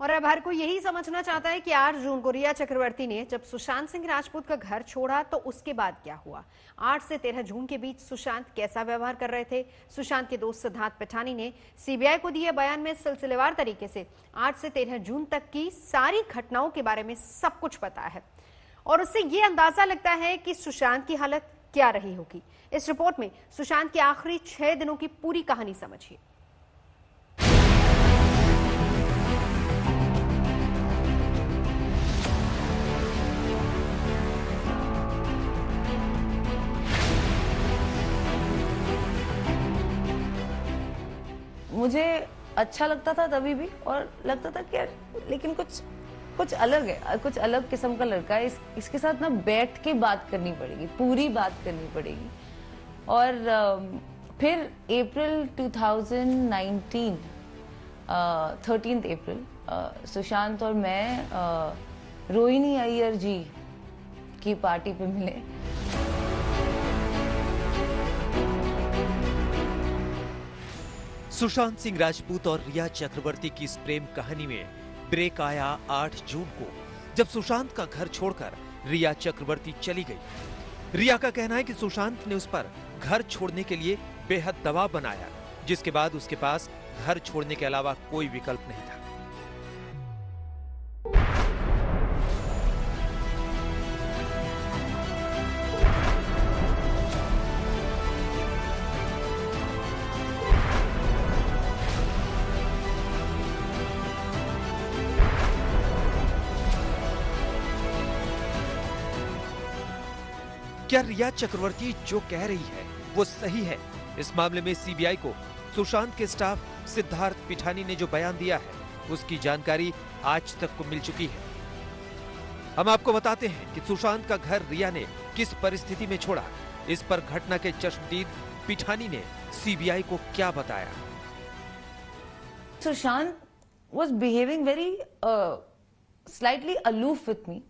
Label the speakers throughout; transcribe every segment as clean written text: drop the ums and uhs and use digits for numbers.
Speaker 1: और अब हर कोई यही समझना चाहता है कि 8 जून को रिया चक्रवर्ती ने जब सुशांत सिंह राजपूत का घर छोड़ा तो उसके बाद क्या हुआ। 8 से 13 जून के बीच सुशांत कैसा व्यवहार कर रहे थे। सुशांत के दोस्त सिद्धार्थ पिठानी ने सीबीआई को दिए बयान में सिलसिलेवार तरीके से 8 से 13 जून तक की सारी घटनाओं के बारे में सब कुछ पता है और उससे ये अंदाजा लगता है कि सुशांत की हालत क्या रही होगी। इस रिपोर्ट में सुशांत के आखिरी 6 दिनों की पूरी कहानी समझिए।
Speaker 2: मुझे अच्छा लगता था तभी भी और लगता था कि यार लेकिन कुछ अलग है, कुछ अलग किस्म का लड़का है। इसके साथ ना बैठ के बात करनी पड़ेगी, पूरी बात करनी पड़ेगी। और फिर अप्रैल 2019 13 अप्रैल सुशांत और मैं रोहिणी अय्यर जी की पार्टी पे मिले।
Speaker 3: सुशांत सिंह राजपूत और रिया चक्रवर्ती की इस प्रेम कहानी में ब्रेक आया 8 जून को, जब सुशांत का घर छोड़कर रिया चक्रवर्ती चली गई। रिया का कहना है कि सुशांत ने उस पर घर छोड़ने के लिए बेहद दबाव बनाया, जिसके बाद उसके पास घर छोड़ने के अलावा कोई विकल्प नहीं था। क्या रिया चक्रवर्ती जो कह रही है वो सही है? इस मामले में सीबीआई को सुशांत के स्टाफ सिद्धार्थ पिठानी ने जो बयान दिया है उसकी जानकारी आज तक को मिल चुकी है। हम आपको बताते हैं कि सुशांत का घर रिया ने किस परिस्थिति में छोड़ा। इस पर घटना के चश्मदीद पिठानी ने सीबीआई को क्या बताया।
Speaker 2: Sushant was behaving very slightly aloof with me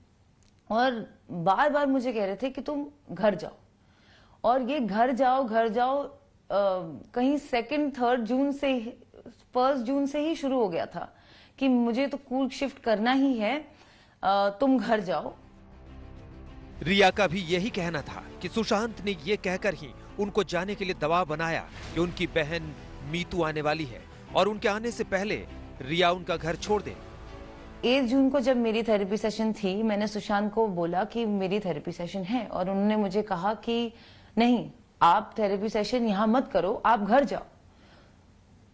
Speaker 2: और बार बार मुझे कह रहे थे कि तुम घर जाओ, और ये घर जाओ कहीं 2nd 3rd जून से 1st जून से ही शुरू हो गया था कि मुझे तो कूल शिफ्ट करना ही है, तुम घर जाओ।
Speaker 3: रिया का भी यही कहना था कि सुशांत ने ये कहकर ही उनको जाने के लिए दबाव बनाया कि उनकी बहन मीतू आने वाली है और उनके आने से पहले रिया उनका घर छोड़ दे।
Speaker 2: 8 जून को जब मेरी थेरेपी सेशन थी, मैंने सुशांत को बोला कि मेरी थेरेपी सेशन है और उन्होंने मुझे कहा कि नहीं, आप थेरेपी सेशन यहाँ मत करो, आप घर जाओ।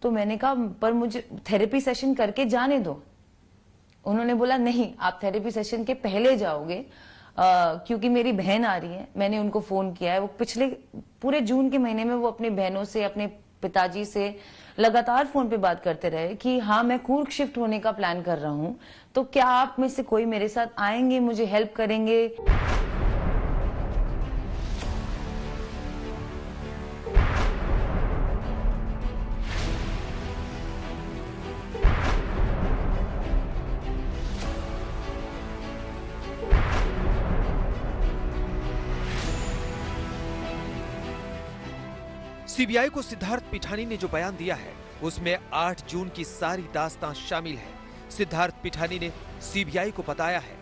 Speaker 2: तो मैंने कहा पर मुझे थेरेपी सेशन करके जाने दो। उन्होंने बोला नहीं, आप थेरेपी सेशन के पहले जाओगे क्योंकि मेरी बहन आ रही है। मैंने उनको फोन किया है, वो पिछले पूरे जून के महीने में वो अपनी बहनों से, अपने पिताजी से लगातार फोन पे बात करते रहे कि हाँ मैं कूर्ग शिफ्ट होने का प्लान कर रहा हूं, तो क्या आप में से कोई मेरे साथ आएंगे, मुझे हेल्प करेंगे।
Speaker 3: सीबीआई को सिद्धार्थ पिठानी ने जो बयान दिया है उसमें 8 जून की सारी दास्तां शामिल है। सिद्धार्थ पिठानी ने सीबीआई को बताया है,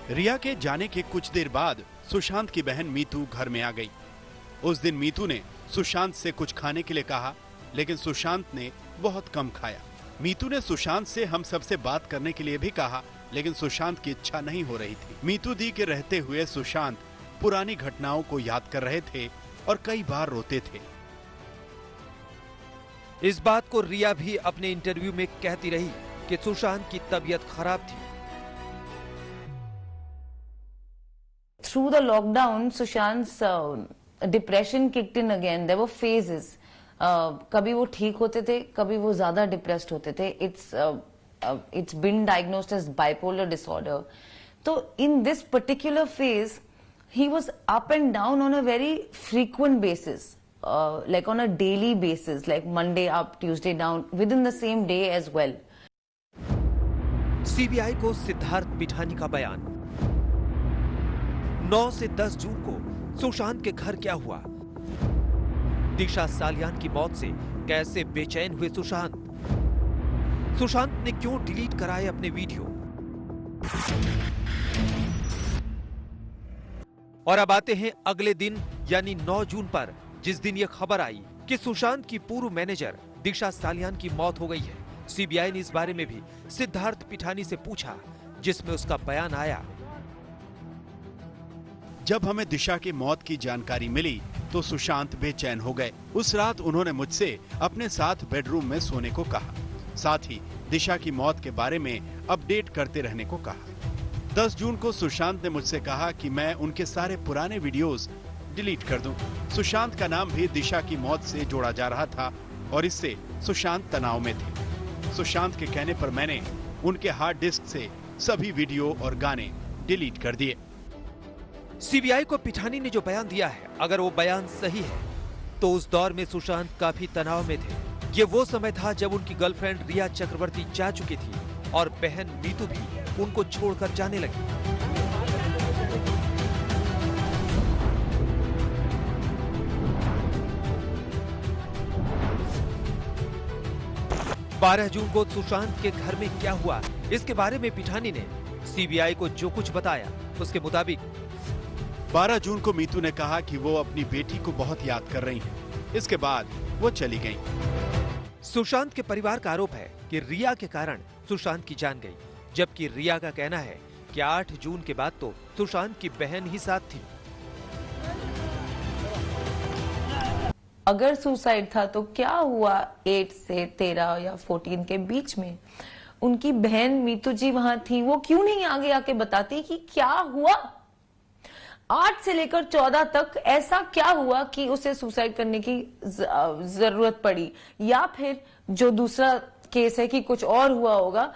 Speaker 4: रिया के जाने के कुछ देर बाद सुशांत की बहन मीतू घर में आ गई। उस दिन मीतू ने सुशांत से कुछ खाने के लिए कहा, लेकिन सुशांत ने बहुत कम खाया। मीतू ने सुशांत से हम सबसे बात करने के लिए भी कहा, लेकिन सुशांत की इच्छा नहीं हो रही थी। मीतू दी के रहते हुए सुशांत पुरानी घटनाओं को याद कर रहे थे और कई बार रोते थे।
Speaker 3: इस बात को रिया भी अपने इंटरव्यू में कहती रही कि सुशांत की तबीयत खराब थी।
Speaker 2: Through the lockdown, Sushant's depression kicked in again. There were phases. कभी वो ठीक होते थे, कभी वो ज्यादा डिप्रेस्ड होते थे। It's been diagnosed as bipolar disorder. So in this particular phase, he was up and down on a very frequent basis, like on a daily basis, like Monday up, Tuesday down, within the same day as well.
Speaker 3: CBI को सिद्धार्थ पिठानी का बयान। 9 से 10 जून को सुशांत के घर क्या हुआ? दिशा सालियान की मौत से कैसे बेचैन हुए सुशांत? सुशांत ने क्यों डिलीट कराए अपने वीडियो? और अब आते हैं अगले दिन यानी 9 जून पर, जिस दिन यह खबर आई कि सुशांत की पूर्व मैनेजर दिशा सालियान की मौत हो गई है। सीबीआई ने इस बारे में भी सिद्धार्थ पिठानी से पूछा, जिसमें उसका बयान आया।
Speaker 4: जब हमें दिशा की मौत की जानकारी मिली तो सुशांत बेचैन हो गए। उस रात उन्होंने मुझसे अपने साथ बेडरूम में सोने को कहा, साथ ही दिशा की मौत के बारे में अपडेट करते रहने को कहा। 10 जून को सुशांत ने मुझसे कहा कि मैं उनके सारे पुराने वीडियोस डिलीट कर दूं। सुशांत का नाम भी दिशा की मौत से जोड़ा जा रहा था और इससे सुशांत तनाव में थे। सुशांत के कहने पर मैंने उनके हार्ड डिस्क से सभी वीडियो और गाने डिलीट कर दिए।
Speaker 3: सीबीआई को पिठानी ने जो बयान दिया है, अगर वो बयान सही है तो उस दौर में सुशांत काफी तनाव में थे। ये वो समय था जब उनकी गर्लफ्रेंड रिया चक्रवर्ती जा चुकी थी और बहन मीतू भी उनको छोड़कर जाने लगी। 12 जून को सुशांत के घर में क्या हुआ, इसके बारे में पिठानी ने सीबीआई को जो कुछ बताया, उसके मुताबिक
Speaker 4: 12 जून को मीतू ने कहा कि वो अपनी बेटी को बहुत याद कर रही हैं। इसके बाद वो चली गईं।
Speaker 3: सुशांत के परिवार का आरोप है कि रिया के कारण सुशांत की जान गई, जबकि रिया का कहना है कि 8 जून के बाद तो सुशांत की बहन ही साथ थी।
Speaker 2: अगर सुसाइड था तो क्या हुआ 8 से 13 या 14 के बीच में? उनकी बहन मीतू जी वहां थी, वो क्यों नहीं आगे आके बताती कि क्या हुआ? 8 से लेकर 14 तक ऐसा क्या हुआ कि उसे सुसाइड करने की जरूरत पड़ी, या फिर जो दूसरा केस है कि कुछ और हुआ होगा,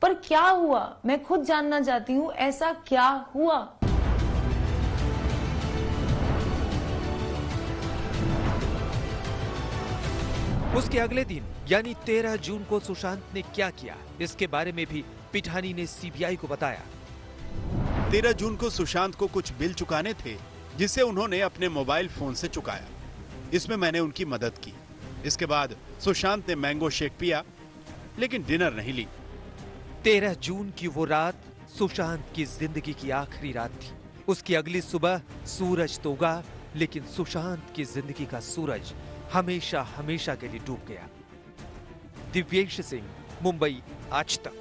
Speaker 2: पर क्या हुआ मैं खुद जानना चाहती हूँ, ऐसा क्या हुआ?
Speaker 3: उसके अगले दिन यानी 13 जून को सुशांत ने क्या किया, इसके बारे में भी पिठानी ने सीबीआई को बताया।
Speaker 4: 13 जून को सुशांत को कुछ बिल चुकाने थे, जिसे उन्होंने अपने मोबाइल फोन से चुकाया। इसमें मैंने उनकी मदद की। इसके बाद सुशांत ने मैंगो शेक पिया, लेकिन डिनर नहीं ली।
Speaker 3: 13 जून की वो रात सुशांत की जिंदगी की आखिरी रात थी। उसकी अगली सुबह सूरज तो उगा, लेकिन सुशांत की जिंदगी का सूरज हमेशा हमेशा के लिए डूब गया। दिव्येश सिंह, मुंबई, आज तक।